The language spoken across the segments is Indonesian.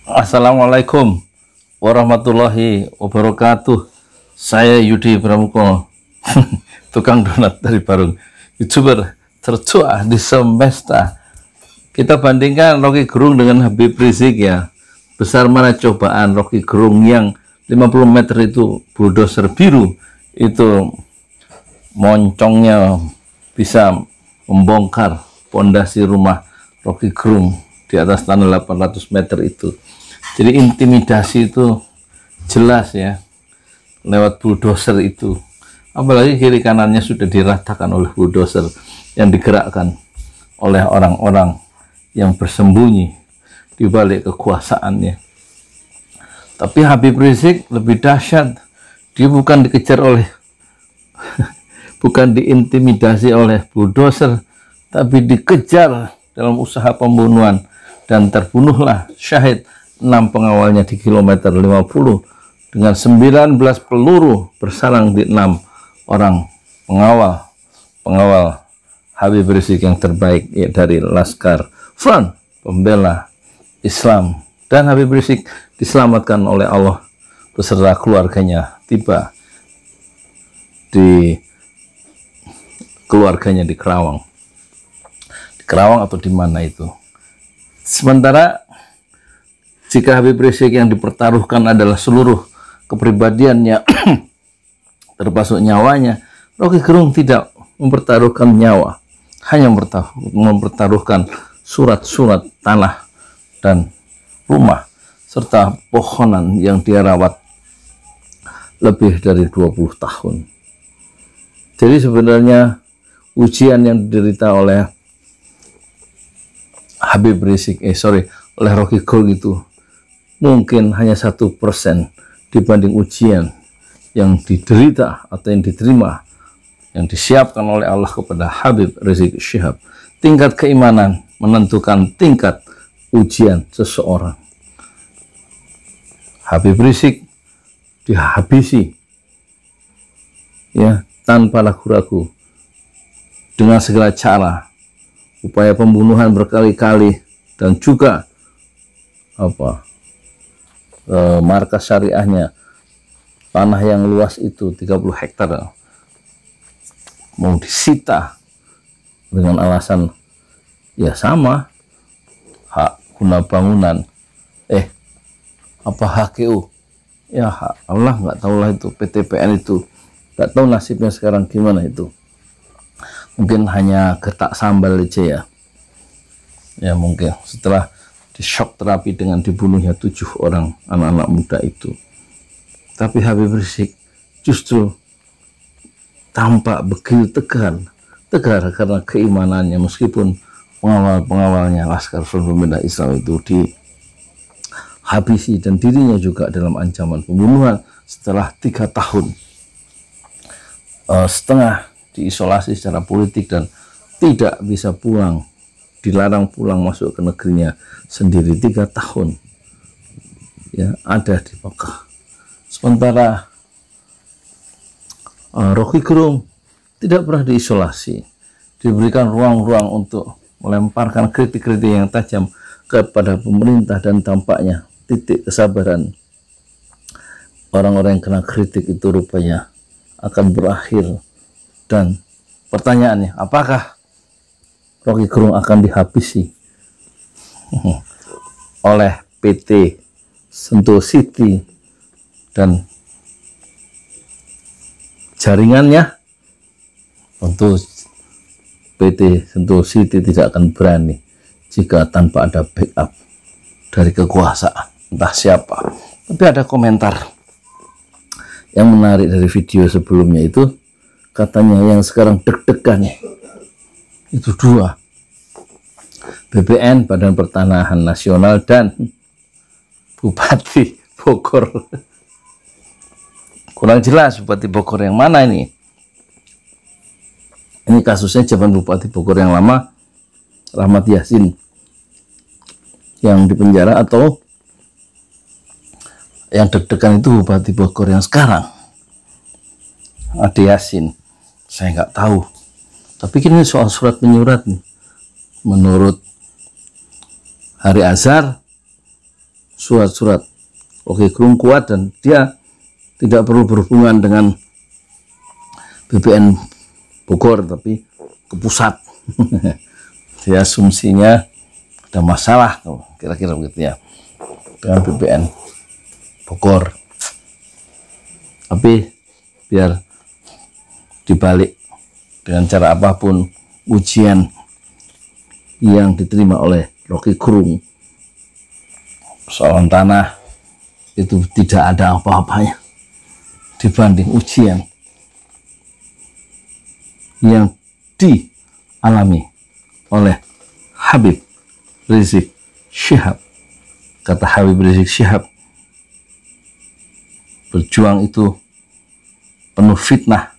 Assalamualaikum warahmatullahi wabarakatuh. Saya Yudi Pramuko, tukang donat dari Parung, YouTuber tertua di semesta. Kita bandingkan Rocky Gerung dengan Habib Rizik ya. Besar mana cobaan Rocky Gerung yang 50 meter itu bulldozer biru itu moncongnya bisa membongkar pondasi rumah Rocky Gerung di atas tanah 800 meter itu. Jadi intimidasi itu jelas ya lewat bulldozer itu. Apalagi kiri kanannya sudah diratakan oleh bulldozer yang digerakkan oleh orang-orang yang bersembunyi di balik kekuasaannya. Tapi Habib Rizik lebih dahsyat. Dia bukan dikejar oleh bukan diintimidasi oleh bulldozer, tapi dikejar dalam usaha pembunuhan, dan terbunuhlah syahid 6 pengawalnya di kilometer 50 dengan 19 peluru bersarang di 6 orang pengawal Habib Rizik yang terbaik ya, dari Laskar Front Pembela Islam. Dan Habib Rizik diselamatkan oleh Allah beserta keluarganya, tiba di keluarganya di Kerawang atau di mana itu. Sementara jika Habib Rizik yang dipertaruhkan adalah seluruh kepribadiannya termasuk nyawanya, Rocky Gerung tidak mempertaruhkan nyawa, hanya mempertaruhkan surat-surat tanah dan rumah serta pohonan yang dia rawat lebih dari 20 tahun. Jadi sebenarnya ujian yang diderita oleh Habib Rizik, oleh Rocky Gerung itu mungkin hanya 1% dibanding ujian yang diderita atau yang diterima, yang disiapkan oleh Allah kepada Habib Rizik Syihab. Tingkat keimanan menentukan tingkat ujian seseorang. Habib Rizik dihabisi ya tanpa ragu-ragu dengan segala cara, upaya pembunuhan berkali-kali, dan juga markas syariahnya, tanah yang luas itu 30 hektar mau disita dengan alasan ya sama hak guna bangunan, HGU ya, hak Allah, nggak tahulah itu PTPN itu, nggak tahu nasibnya sekarang gimana itu. Mungkin hanya getak sambal aja ya mungkin setelah di shock terapi dengan dibunuhnya 7 orang anak-anak muda itu. Tapi Habib Rizik justru tampak begitu tegar karena keimanannya, meskipun pengawal-pengawalnya Laskar Front Pembela Islam itu dihabisi dan dirinya juga dalam ancaman pembunuhan setelah 3 tahun setengah diisolasi secara politik dan tidak bisa pulang, dilarang pulang masuk ke negerinya sendiri 3 tahun ya ada di Mekah. Sementara Rocky Gerung tidak pernah diisolasi, diberikan ruang-ruang untuk melemparkan kritik-kritik yang tajam kepada pemerintah, dan tampaknya titik kesabaran orang-orang yang kena kritik itu rupanya akan berakhir. Dan pertanyaannya, apakah Rocky Gerung akan dihabisi oleh PT Sentul City dan jaringannya? Tentu PT Sentul City tidak akan berani jika tanpa ada backup dari kekuasaan entah siapa. Tapi ada komentar yang menarik dari video sebelumnya itu, katanya yang sekarang deg-degan itu 2, BPN Badan Pertanahan Nasional dan Bupati Bogor. Kurang jelas Bupati Bogor yang mana ini. Ini kasusnya zaman Bupati Bogor yang lama, Rahmat Yassin, yang dipenjara, atau yang deg-degan itu Bupati Bogor yang sekarang, Ade Yassin. Saya nggak tahu. Tapi ini soal surat menyurat nih. Menurut Hari Azhar, surat-surat Rocky Gerung kuat, dan dia tidak perlu berhubungan dengan BPN Bogor, tapi ke pusat. Dia asumsinya ada masalah, kira-kira begitu ya, dengan BPN Bogor. Tapi biar dibalik dengan cara apapun, ujian yang diterima oleh Rocky Gerung persoalan tanah itu tidak ada apa-apanya dibanding ujian yang dialami oleh Habib Rizik Syihab. Kata Habib Rizik Syihab, berjuang itu penuh fitnah,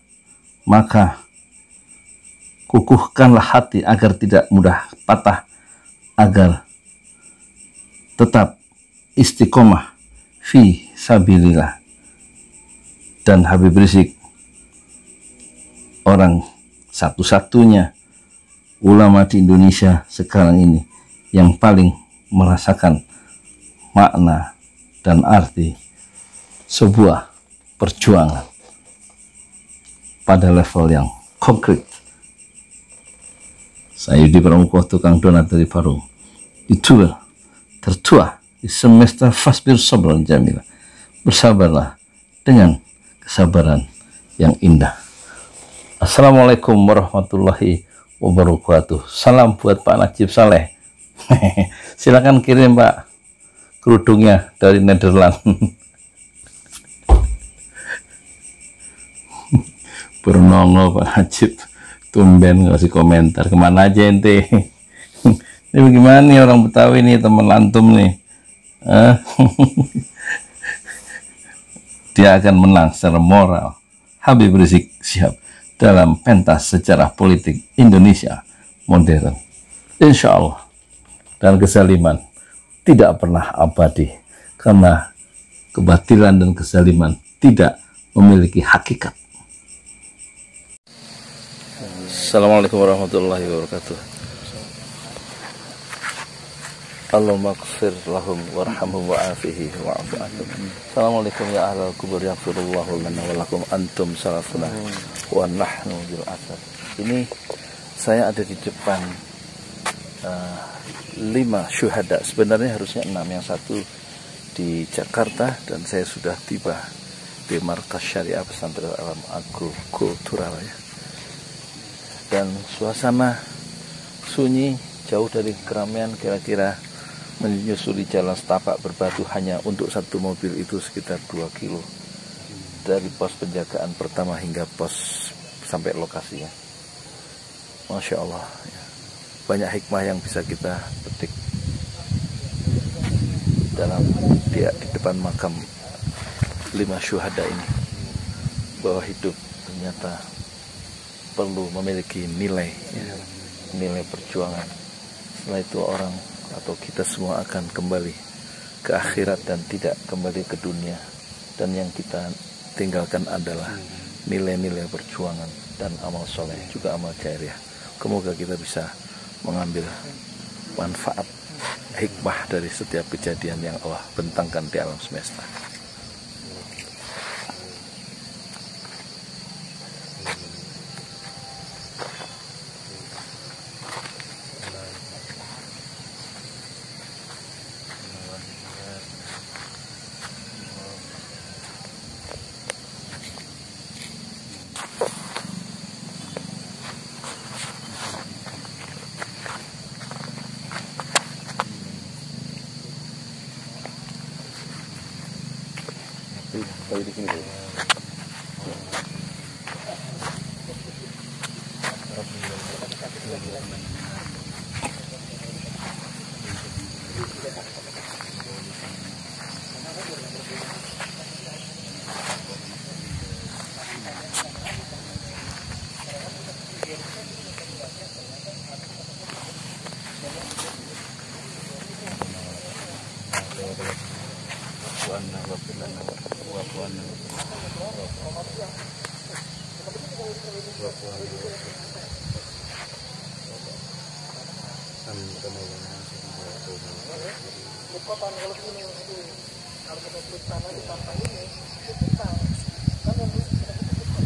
maka kukuhkanlah hati agar tidak mudah patah, agar tetap istiqomah fi sabilillah. Dan Habib Rizik orang satu-satunya ulama di Indonesia sekarang ini yang paling merasakan makna dan arti sebuah perjuangan pada level yang konkret. Saya Yudi Pramuko, tukang donat dari Parung, YouTuber tertua di semesta Fasbir Sabran Jamila. Bersabarlah dengan kesabaran yang indah. Assalamualaikum warahmatullahi wabarakatuh. Salam buat Pak Najib Saleh. Silakan kirim Pak kerudungnya dari Nederland. Bernongol Pak Najib, tumben ngasih komentar. Kemana aja ente? Ini bagaimana nih orang Betawi nih, teman antum nih? Dia akan menang secara moral, Habib Rizik Syihab, dalam pentas sejarah politik Indonesia modern, insya Allah. Dan kezaliman tidak pernah abadi, karena kebatilan dan kezaliman tidak memiliki hakikat. Assalamualaikum warahmatullahi wabarakatuh. Allahumma ighfir lahum warhamhum wa'afihi wa'afu anhum. Assalamualaikum ya ahlal kubur, yaghfirullahu lana wa lakum antum salafuna wa nahnu bil asar. Ini saya ada di depan 5 syuhada, sebenarnya harusnya 6, yang satu di Jakarta, dan saya sudah tiba di Markas Syariah Pesantren Alam Agrokultural ya. Dan suasana sunyi, jauh dari keramaian, kira-kira menyusuri jalan setapak berbatu hanya untuk satu mobil itu sekitar 2 kilo dari pos penjagaan pertama hingga pos sampai lokasinya. Masya Allah ya. Banyak hikmah yang bisa kita petik dalam di depan makam 5 syuhada ini, bahwa hidup ternyata perlu memiliki nilai ya, nilai perjuangan. Setelah itu orang atau kita semua akan kembali ke akhirat dan tidak kembali ke dunia, dan yang kita tinggalkan adalah nilai-nilai perjuangan dan amal soleh, juga amal jariah. Semoga kita bisa mengambil manfaat hikmah dari setiap kejadian yang Allah bentangkan di alam semesta. Tahu di sini dulu. Kotan kalau gini, aduh, kalau kita klik sana di tanpa ini, itu kita kan yang kita kita